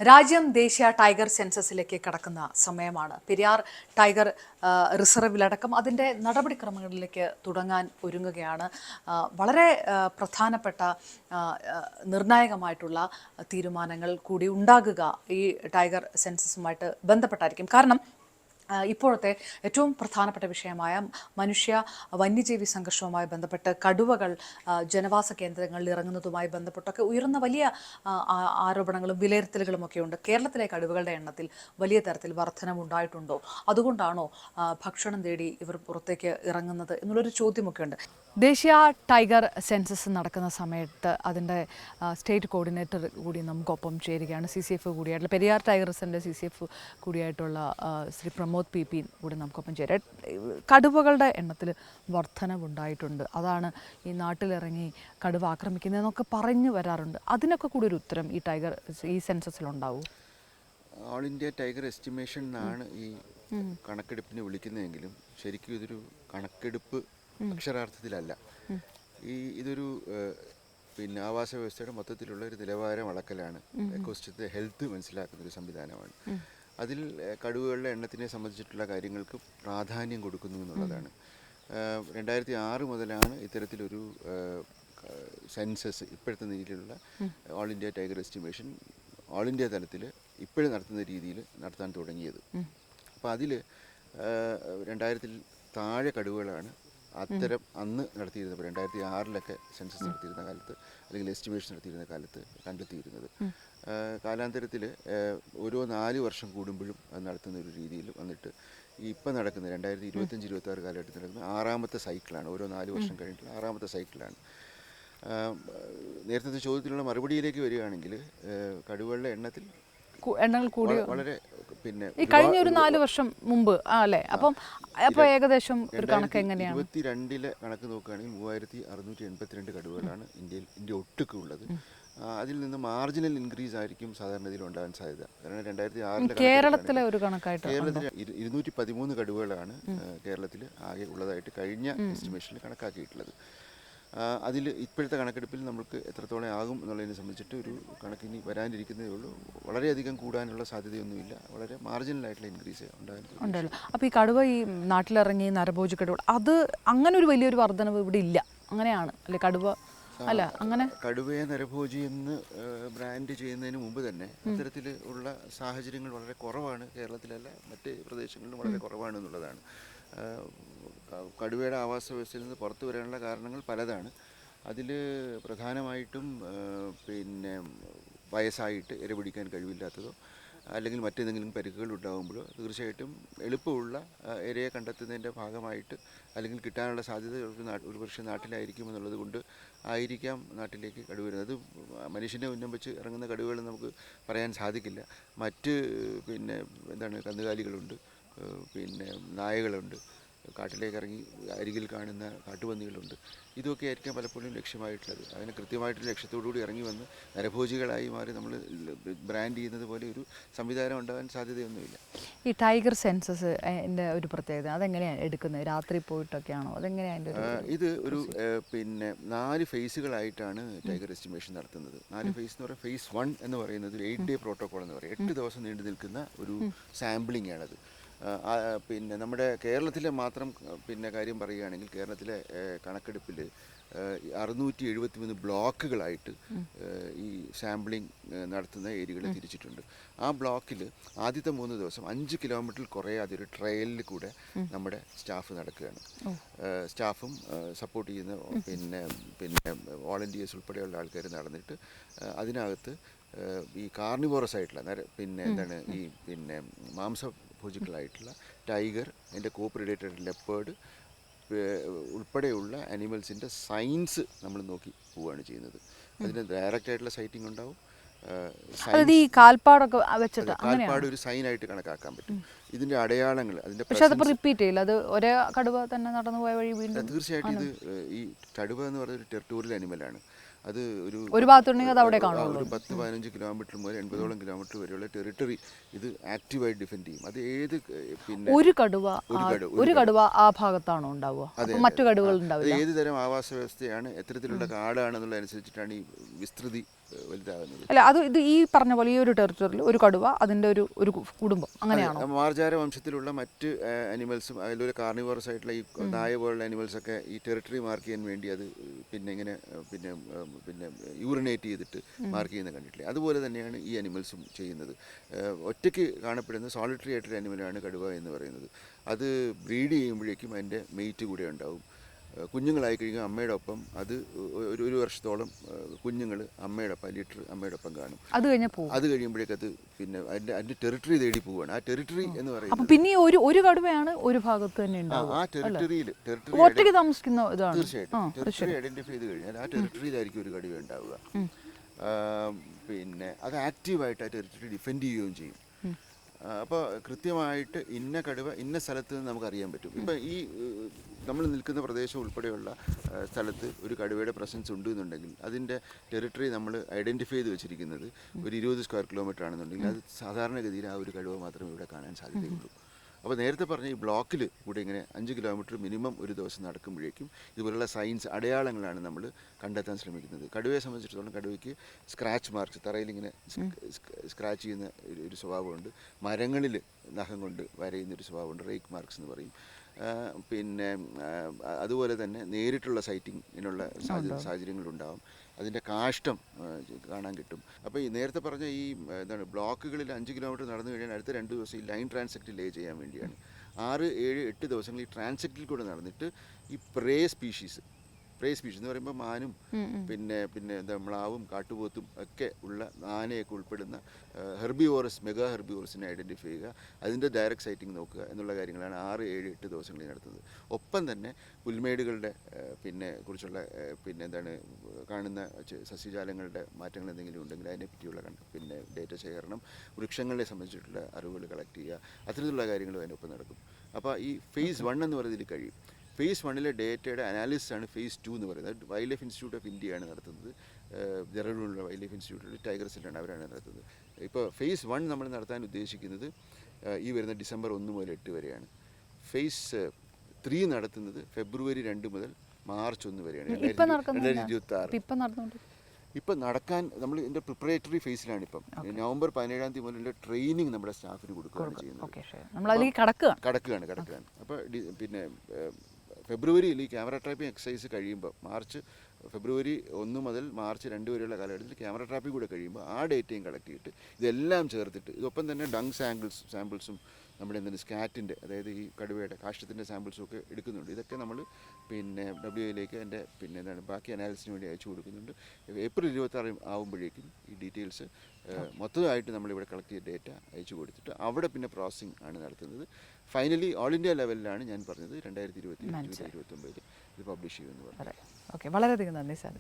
രാജ്യം ദേശീയ ടൈഗർ സെൻസസിലേക്ക് കടക്കുന്ന സമയമാണ്. പെരിയാർ ടൈഗർ റിസർവിലടക്കം അതിൻ്റെ നടപടിക്രമങ്ങളിലേക്ക് തുടങ്ങാൻ ഒരുങ്ങുകയാണ്. വളരെ പ്രധാനപ്പെട്ട നിർണായകമായിട്ടുള്ള തീരുമാനങ്ങൾ കൂടി ഉണ്ടാകുക ഈ ടൈഗർ സെൻസസുമായിട്ട് ബന്ധപ്പെട്ടായിരിക്കും. കാരണം ഇപ്പോഴത്തെ ഏറ്റവും പ്രധാനപ്പെട്ട വിഷയമായ മനുഷ്യ വന്യജീവി സംഘർഷവുമായി ബന്ധപ്പെട്ട് കടുവകൾ ജനവാസ കേന്ദ്രങ്ങളിൽ ഇറങ്ങുന്നതുമായി ബന്ധപ്പെട്ടൊക്കെ ഉയർന്ന വലിയ ആരോപണങ്ങളും വിലയിരുത്തലുകളുമൊക്കെ ഉണ്ട്. കേരളത്തിലെ കടുവകളുടെ എണ്ണത്തിൽ വലിയ തരത്തിൽ വർധനവുണ്ടായിട്ടുണ്ടോ? അതുകൊണ്ടാണോ ഭക്ഷണം തേടി ഇവർ പുറത്തേക്ക് ഇറങ്ങുന്നത് എന്നുള്ളൊരു ചോദ്യമൊക്കെ ഉണ്ട്. ദേശീയ ടൈഗർ സെൻസസ് നടക്കുന്ന സമയത്ത് അതിൻ്റെ സ്റ്റേറ്റ് കോർഡിനേറ്റർ കൂടി നമുക്കൊപ്പം ചേരുകയാണ്. CCF കൂടിയായിട്ടുള്ള പെരിയാർ ടൈഗർ റിസർവിൻ്റെ CCF കൂടിയായിട്ടുള്ള ശ്രീ പ്രമോദ് PP കൂടി നമുക്കൊപ്പം ചേരാം. കടുവകളുടെ എണ്ണത്തിൽ വർധനവുണ്ടായിട്ടുണ്ട്, അതാണ് ഈ നാട്ടിലിറങ്ങി കടുവ ആക്രമിക്കുന്നതെന്നൊക്കെ പറഞ്ഞു വരാറുണ്ട്. അതിനൊക്കെ കൂടി ഒരു ഉത്തരം ഈ സെൻസസിലുണ്ടാവും? ഓൾ ഇന്ത്യ ടൈഗർ എസ്റ്റിമേഷൻ എന്നാണ് ഈ കണക്കെടുപ്പിനെ വിളിക്കുന്നതെങ്കിലും ശരിക്കും ഇതൊരു കണക്കെടുപ്പ് അക്ഷരാർത്ഥത്തിലല്ല. ഇതൊരു ആവാസ വ്യവസ്ഥയുടെ മൊത്തത്തിലുള്ള ഒരു നിലവാരം അളക്കലാണ്. എക്കോസിസ്റ്റത്തെ ഹെൽത്ത് മനസ്സിലാക്കുന്ന ഒരു സംവിധാനമാണ്. അതിൽ കടുവകളുടെ എണ്ണത്തിനെ സംബന്ധിച്ചിട്ടുള്ള കാര്യങ്ങൾക്ക് പ്രാധാന്യം കൊടുക്കുന്നു എന്നുള്ളതാണ്. 2006 മുതലാണ് ഇത്തരത്തിലൊരു സെൻസസ് ഇപ്പോഴത്തെ രീതിയിലുള്ള all India tiger estimation all India തലത്തിൽ ഇപ്പോഴും നടത്തുന്ന രീതിയിൽ നടത്താൻ തുടങ്ങിയത്. അപ്പോൾ അതിൽ 2000 താഴെ കടുവകളാണ് അത്തരം അന്ന് നടത്തിയിരുന്നത്. 2006 സെൻസസ് നടത്തിയിരുന്ന കാലത്ത് അല്ലെങ്കിൽ എസ്റ്റിമേഷൻ നടത്തിയിരുന്ന കാലത്ത് കണ്ടെത്തിയിരുന്നത്. കാലാന്തരത്തിൽ ഓരോ 4 വർഷം കൂടുമ്പോഴും അത് നടത്തുന്ന ഒരു രീതിയിൽ വന്നിട്ട് ഇപ്പം നടക്കുന്ന 2025-26 കാലഘട്ടത്തിൽ നടക്കുന്ന 6ാമത്തെ സൈക്കിളാണ്. ഓരോ 4 വർഷം കഴിഞ്ഞിട്ടുള്ള 6ാമത്തെ സൈക്കിളാണ്. നേരത്തെ ചോദ്യത്തിലുള്ള മറുപടിയിലേക്ക് വരികയാണെങ്കിൽ കടുവകളുടെ എണ്ണത്തിൽ വളരെ ഈ കഴിഞ്ഞ ഒരു 4 വർഷം മുമ്പ് അല്ലേ? അപ്പോൾ ഏകദേശം ഒരു കണക്ക് എങ്ങനെയാണ്? 2022 കണക്ക് നോക്കുകയാണെങ്കിൽ 3682 കടുവകളാണ് ഇന്ത്യ ഒട്ടുക്കുള്ളത്. അതിൽ നിന്ന് മാർജിനൽ ഇൻക്രീസ് ആയിരിക്കും സാധാരണ ഇതിൽ ഉണ്ടാകാൻ സാധ്യത. കാരണം 2006 കേരളത്തിലെ ഒരു കണക്കായിട്ട് കേരളത്തിൽ 213 കടുവകളാണ് കേരളത്തിൽ ആകെ ഉള്ളതായിട്ട് കഴിഞ്ഞ എസ്റ്റിമേഷനിൽ കണക്കാക്കിയിട്ടുള്ളത്. അതിൽ ഇപ്പോഴത്തെ കണക്കെടുപ്പിൽ നമുക്ക് എത്രത്തോളം ആകും എന്നുള്ളതിനെ സംബന്ധിച്ചിട്ട് ഒരു കണക്കിനി വരാനിരിക്കുന്നതേ ഉള്ളൂ. വളരെയധികം കൂടാനുള്ള സാധ്യതയൊന്നുമില്ല. വളരെ മാർജിനലായിട്ടുള്ള ഇൻക്രീസ് ഉണ്ടല്ലോ. അപ്പോൾ ഈ കടുവ ഈ നാട്ടിലിറങ്ങി നരഭോജി കടുവ അത് അങ്ങനെ ഒരു വലിയൊരു വർധനവ് ഇവിടെ ഇല്ല, അങ്ങനെയാണ് അല്ലേ? കടുവ അല്ല അങ്ങനെ കടുവയെ നരഭോജി എന്ന് ബ്രാൻഡ് ചെയ്യുന്നതിന് മുമ്പ് തന്നെ അത്തരത്തിൽ ഉള്ള സാഹചര്യങ്ങൾ വളരെ കുറവാണ്. കേരളത്തിലല്ല മറ്റ് പ്രദേശങ്ങളിലും വളരെ കുറവാണ് എന്നുള്ളതാണ്. കടുവയുടെ ആവാസ വ്യവസ്ഥയിൽ നിന്ന് പുറത്തു വരാനുള്ള കാരണങ്ങൾ പലതാണ്. അതിൽ പ്രധാനമായിട്ടും വയസ്സായിട്ട് ഇര പിടിക്കാൻ കഴിവില്ലാത്തതോ അല്ലെങ്കിൽ മറ്റേതെങ്കിലും പരിക്കുകൾ ഉണ്ടാകുമ്പോഴോ തീർച്ചയായിട്ടും എളുപ്പമുള്ള ഇരയെ കണ്ടെത്തുന്നതിൻ്റെ ഭാഗമായിട്ട് അല്ലെങ്കിൽ കിട്ടാനുള്ള സാധ്യത ഒരു പക്ഷേ നാട്ടിലായിരിക്കും എന്നുള്ളത് കൊണ്ട് ആയിരിക്കാം നാട്ടിലേക്ക് കടുവ വരുന്നത്. അത് മനുഷ്യനെ ഉന്നം വെച്ച് ഇറങ്ങുന്ന കടുവകൾ നമുക്ക് പറയാൻ സാധിക്കില്ല. മറ്റ് കന്നുകാലികളുണ്ട്, നായകളുണ്ട്, കാട്ടിലേക്ക് ഇറങ്ങി അരികിൽ കാണുന്ന കാട്ടുപന്നികളുണ്ട്. ഇതൊക്കെ ആയിരിക്കാം പലപ്പോഴും ലക്ഷ്യമായിട്ടുള്ളത്. അതിന് കൃത്യമായിട്ടൊരു ലക്ഷ്യത്തോടുകൂടി ഇറങ്ങി വന്ന് നരഭോജികളായി മാറി നമ്മൾ ബ്രാൻഡ് ചെയ്യുന്നത് പോലെ ഒരു സംവിധാനം ഉണ്ടാകാൻ സാധ്യതയൊന്നുമില്ല. ഈ ടൈഗർ സെൻസസ് എൻ്റെ ഒരു പ്രത്യേകത അതെങ്ങനെയാണ് എടുക്കുന്നത്? രാത്രി പോയിട്ടൊക്കെയാണോ? അതെങ്ങനെയാണ്? ഇത് ഒരു 4 ഫേസുകളായിട്ടാണ് ടൈഗർ എസ്റ്റിമേഷൻ നടത്തുന്നത്. 4 ഫേസ് എന്ന് പറയുന്നത് ഫേസ് 1 എന്ന് പറയുന്നത് ഒരു 8 ഡേ പ്രോട്ടോകോൾ എന്ന് പറയും. 8 ദിവസം നീണ്ടു നിൽക്കുന്ന ഒരു സാമ്പിളിംഗ് ആണത്. നമ്മുടെ കേരളത്തിലെ മാത്രം കാര്യം പറയുകയാണെങ്കിൽ കേരളത്തിലെ കണക്കെടുപ്പിൽ 673 ബ്ലോക്കുകളായിട്ട് ഈ സാമ്പിളിംഗ് നടത്തുന്ന ഏരിയകൾ തിരിച്ചിട്ടുണ്ട്. ആ ബ്ലോക്കിൽ ആദ്യത്തെ 3 ദിവസം 5 കിലോമീറ്ററിൽ കുറയാതെ ഒരു ട്രയലിൽ കൂടെ നമ്മുടെ സ്റ്റാഫ് നടക്കുകയാണ്. സ്റ്റാഫും സപ്പോർട്ട് ചെയ്യുന്ന വോളണ്ടിയേഴ്സ് ഉൾപ്പെടെയുള്ള ആൾക്കാർ നടന്നിട്ട് അതിനകത്ത് ഈ കാർണിവോറസ് ആയിട്ടുള്ള ഈ മാംസഭോജികളായിട്ടുള്ള ടൈഗർ, അതിൻ്റെ കോപ്രിഡേറ്റഡ് ലെപ്പേർഡ് ഉൾപ്പെടെയുള്ള അനിമൽസിൻ്റെ സൈൻസ് നമ്മൾ നോക്കി പോവുകയാണ് ചെയ്യുന്നത്. അതിന് ഡയറക്റ്റ് ആയിട്ടുള്ള സൈറ്റിംഗ് ഉണ്ടാവും. കാൽപ്പാടൊക്കെ വെച്ചിട്ട് കാൽപ്പാട് ഒരു സൈനായിട്ട് കണക്കാക്കാൻ പറ്റും. ഇതിൻ്റെ അടയാളങ്ങൾ, അതിൻ്റെ പക്ഷെ അതിപ്പോൾ റിപ്പീറ്റ് ചെയ്യില്ല, അത് ഒരേ കടുവ തന്നെ നടന്നു പോയ വഴി വീണ്ടും. തീർച്ചയായിട്ടും ഇത് ഈ കടുവ എന്ന് പറയുന്ന ഒരു ടെറിട്ടോറിയൽ അനിമലാണ്. അത് ഒരു ഭാഗത്തുണ്ടെങ്കിൽ അത് അവിടെ കാണുള്ളൂ. ഒരു 10-15 കിലോമീറ്റർ മുതൽ 80ഓളം കിലോമീറ്റർ വരെയുള്ള ടെറിട്ടറി ഇത് ആക്റ്റീവായിട്ട് ഡിഫെൻഡ് ചെയ്യും. അത് ഏത് പിന്നെ ഒരു കടുവ ആ ഭാഗത്താണോ ഉണ്ടാവുക, മറ്റു കടുവകൾ ഉണ്ടാവില്ല. ഏത് തരം ആവാസ വ്യവസ്ഥയാണ്, എത്തരത്തിലുള്ള കാടാണെന്നുള്ളതനുസരിച്ചിട്ടാണ് ഈ വിസ്തൃതി വലുതാകുന്നത്. അല്ല, അത് ഇത് ഈ പറഞ്ഞ പോലെ ഈ ഒരു ടെറിട്ടറിയിൽ ഒരു കടുവ, അതിൻ്റെ ഒരു കുടുംബം, അങ്ങനെയാണോ? മാർജാര വംശത്തിലുള്ള മറ്റ് അനിമൽസും അതിലൊരു കാർണിവോറസ് ആയിട്ടുള്ള ഈ നായ പോലുള്ള അനിമൽസൊക്കെ ഈ ടെറിട്ടറി മാർക്ക് ചെയ്യാൻ വേണ്ടി അത് പിന്നെ ഇങ്ങനെ പിന്നെ പിന്നെ യൂറിനേറ്റ് ചെയ്തിട്ട് മാർക്ക് ചെയ്യുന്ന കണ്ടിട്ടില്ലേ? അതുപോലെ തന്നെയാണ് ഈ അനിമൽസും ചെയ്യുന്നത്. ഒറ്റയ്ക്ക് കാണപ്പെടുന്ന സോളിറ്ററി ആയിട്ടൊരു അനിമലാണ് കടുവ എന്ന് പറയുന്നത്. അത് ബ്രീഡ് ചെയ്യുമ്പോഴേക്കും അതിൻ്റെ മെയ്റ്റ് കൂടെ ഉണ്ടാവും. കുഞ്ഞുങ്ങളായി കഴിയുമ്പോൾ അമ്മയുടെ ഒപ്പം അത് ഒരു വർഷത്തോളം കുഞ്ഞുങ്ങൾ അമ്മയോടൊപ്പം ലിറ്റർ അമ്മയോടൊപ്പം കാണും. അത് കഴിയുമ്പോഴേക്കത് പിന്നെ അതിൻ്റെ ടെറിട്ടറി തേടി പോവുകയാണ്. ആ ടെറിട്ടറി എന്ന് പറയുന്നത് പിന്നെ ഒരു കടുവയാണ് ഒരു ഭാഗത്ത് തന്നെ ആ ടെറിട്ടറിയിൽ താമസിക്കുന്ന ഇതാണ്. തീർച്ചയായിട്ടും ടെറിട്ടറി ഐഡന്റിഫൈ ചെയ്ത് കഴിഞ്ഞാൽ ആ ടെറിട്ടറിയിലായിരിക്കും ഒരു കടുവ ഉണ്ടാവുക. പിന്നെ അത് ആക്റ്റീവായിട്ട് ആ ടെറിട്ടറി ഡിഫെൻഡ് ചെയ്യുകയും ചെയ്യും. അപ്പോൾ കൃത്യമായിട്ട് ഇന്ന കടുവ ഇന്ന സ്ഥലത്ത് നിന്ന് നമുക്കറിയാൻ പറ്റും. ഇപ്പം ഈ നമ്മൾ നിൽക്കുന്ന പ്രദേശം ഉൾപ്പെടെയുള്ള സ്ഥലത്ത് ഒരു കടുവയുടെ പ്രസൻസ് ഉണ്ട് എന്നുണ്ടെങ്കിൽ അതിൻ്റെ ടെറിട്ടറി നമ്മൾ ഐഡൻറ്റിഫൈ ചെയ്ത് വെച്ചിരിക്കുന്നത് ഒരു 20 സ്ക്വയർ കിലോമീറ്റർ ആണെന്നുണ്ടെങ്കിൽ അത് സാധാരണഗതിയിൽ ആ ഒരു കടുവ മാത്രമേ ഇവിടെ കാണാൻ സാധ്യതയുള്ളൂ. അപ്പോൾ നേരത്തെ പറഞ്ഞ ഈ ബ്ലോക്കിൽ കൂടെ ഇങ്ങനെ 5 കിലോമീറ്റർ മിനിമം ഒരു ദിവസം നടക്കുമ്പോഴേക്കും ഇതുപോലുള്ള സൈൻസ് അടയാളങ്ങളാണ് നമ്മൾ കണ്ടെത്താൻ ശ്രമിക്കുന്നത്. കടുവയെ സംബന്ധിച്ചിടത്തോളം കടുവയ്ക്ക് സ്ക്രാച്ച് മാർക്സ്, തറയിൽ ഇങ്ങനെ സ്ക്രാച്ച് ചെയ്യുന്ന ഒരു സ്വഭാവമുണ്ട്. മരങ്ങളിൽ നഖം കൊണ്ട് വരയുന്നൊരു സ്വഭാവമുണ്ട്, റേക്ക് മാർക്സ് എന്ന് പറയും. പിന്നെ അതുപോലെ തന്നെ നേരിട്ടുള്ള സൈറ്റിങ്ങിനുള്ള സാഹചര്യങ്ങളുണ്ടാകും. അതിൻ്റെ കാഷ്ടം കാണാൻ കിട്ടും. അപ്പോൾ ഈ നേരത്തെ പറഞ്ഞ ഈ എന്താണ് ബ്ലോക്കുകളിൽ 5 കിലോമീറ്റർ നടന്നു കഴിഞ്ഞാൽ അടുത്ത 2 ദിവസം ഈ ലൈൻ ട്രാൻസെക്റ്റ് ലേ ചെയ്യാൻ വേണ്ടിയാണ്. 6, 7, 8 ദിവസങ്ങൾ ഈ ട്രാൻസെക്റ്റിൽ കൂടെ നടന്നിട്ട് ഈ പ്രേ സ്പീഷീസ് എന്ന് പറയുമ്പോൾ മാനും പിന്നെ എന്താ മ്ലാവും കാട്ടുപോത്തും ഒക്കെ ഉള്ള ആനയൊക്കെ ഉൾപ്പെടുന്ന മെഗാ ഹെർബിവോറസിനെ ഐഡൻറ്റിഫൈ ചെയ്യുക, അതിൻ്റെ ഡയറക്റ്റ് സൈറ്റിംഗ് നോക്കുക എന്നുള്ള കാര്യങ്ങളാണ് 6, 7, 8 ദിവസങ്ങളിൽ നടത്തുന്നത്. ഒപ്പം തന്നെ പുൽമേടുകളുടെ കുറിച്ചുള്ള എന്താണ് കാണുന്ന സസ്യജാലങ്ങളുടെ മാറ്റങ്ങൾ എന്തെങ്കിലും ഉണ്ടെങ്കിൽ അതിനെപ്പറ്റിയുള്ള ഡേറ്റ ശേഖരണം, വൃക്ഷങ്ങളെ സംബന്ധിച്ചിട്ടുള്ള അറിവുകൾ കളക്ട് ചെയ്യുക, അത്തരത്തിലുള്ള കാര്യങ്ങളും അതിനൊപ്പം നടക്കും. അപ്പോൾ ഈ ഫേസ് 1 എന്ന് പറയുന്നതിൽ കഴിയും. ഫേസ് 1 ഡേറ്റയുടെ അനാലിസിസ് ആണ് ഫേസ് 2 എന്ന് പറയുന്നത്. വൈൽഡ് ലൈഫ് ഇൻസ്റ്റിറ്റ്യൂട്ട് ഓഫ് ഇന്ത്യയാണ് നടത്തുന്നത്. ഡെറാഡൂണിലുള്ള വൈൽഡ് ലൈഫ് ഇൻസ്റ്റിറ്റ്യൂട്ടിൽ ടൈഗർ സെല്ലാണ് അവരാണ് നടത്തുന്നത്. ഇപ്പോൾ ഫേസ് 1 നമ്മൾ നടത്താൻ ഉദ്ദേശിക്കുന്നത് ഈ വരുന്ന ഡിസംബർ 1 മുതൽ 8 വരെയാണ്. ഫേസ് 3 നടത്തുന്നത് ഫെബ്രുവരി 2 മുതൽ മാർച്ച് 1 വരെയാണ് 2026. ഇപ്പം നടക്കാൻ നമ്മൾ ഇതിൻ്റെ പ്രിപ്പറേറ്ററി ഫേസിലാണ്. ഇപ്പം നവംബർ 17 തീയതി മുതൽ ട്രെയിനിങ് നമ്മുടെ സ്റ്റാഫിന് കൊടുക്കുകയാണ് ചെയ്യുന്നത്. കടക്കുകയാണ്. അപ്പോൾ ഫെബ്രുവരിയിൽ ഈ ക്യാമറ ട്രാപ്പിംഗ് എക്സസൈസ് കഴിയുമ്പോൾ ഫെബ്രുവരി 1 മുതൽ മാർച്ച് 2 വരെയുള്ള കാലഘട്ടത്തിൽ ക്യാമറ ട്രാപ്പിംഗ് കൂടെ കഴിയുമ്പോൾ ആ ഡേറ്റയും കളക്ട് ചെയ്തിട്ട് ഇതെല്ലാം ചേർത്തിട്ട് ഇതൊപ്പം തന്നെ ഡങ് സാമ്പിൾസും നമ്മുടെ സ്കാറ്റിൻ്റെ, അതായത് ഈ കടുവയുടെ കാഷ്ടത്തിൻ്റെ സാമ്പിൾസും ഒക്കെ എടുക്കുന്നുണ്ട്. ഇതൊക്കെ നമ്മൾ WAയിലേക്ക് എൻ്റെ ബാക്കി അനാലിസിന് വേണ്ടി അയച്ചു കൊടുക്കുന്നുണ്ട്. ഏപ്രിൽ 26 ആകുമ്പോഴേക്കും ഈ ഡീറ്റെയിൽസ് മൊത്തമായിട്ട് നമ്മളിവിടെ കളക്ട് ചെയ്ത ഡേറ്റ അയച്ചു കൊടുത്തിട്ട് അവിടെ പ്രോസസ്സിംഗ് ആണ് നടത്തുന്നത്. ഫൈനലി ഓൾ ഇന്ത്യ ലെവലിലാണ് ഞാൻ പറഞ്ഞത് 2028-2029 ഇത് പബ്ലിഷ് ചെയ്യുമെന്ന് പറഞ്ഞു. ഓക്കെ, വളരെയധികം നന്ദി സാർ.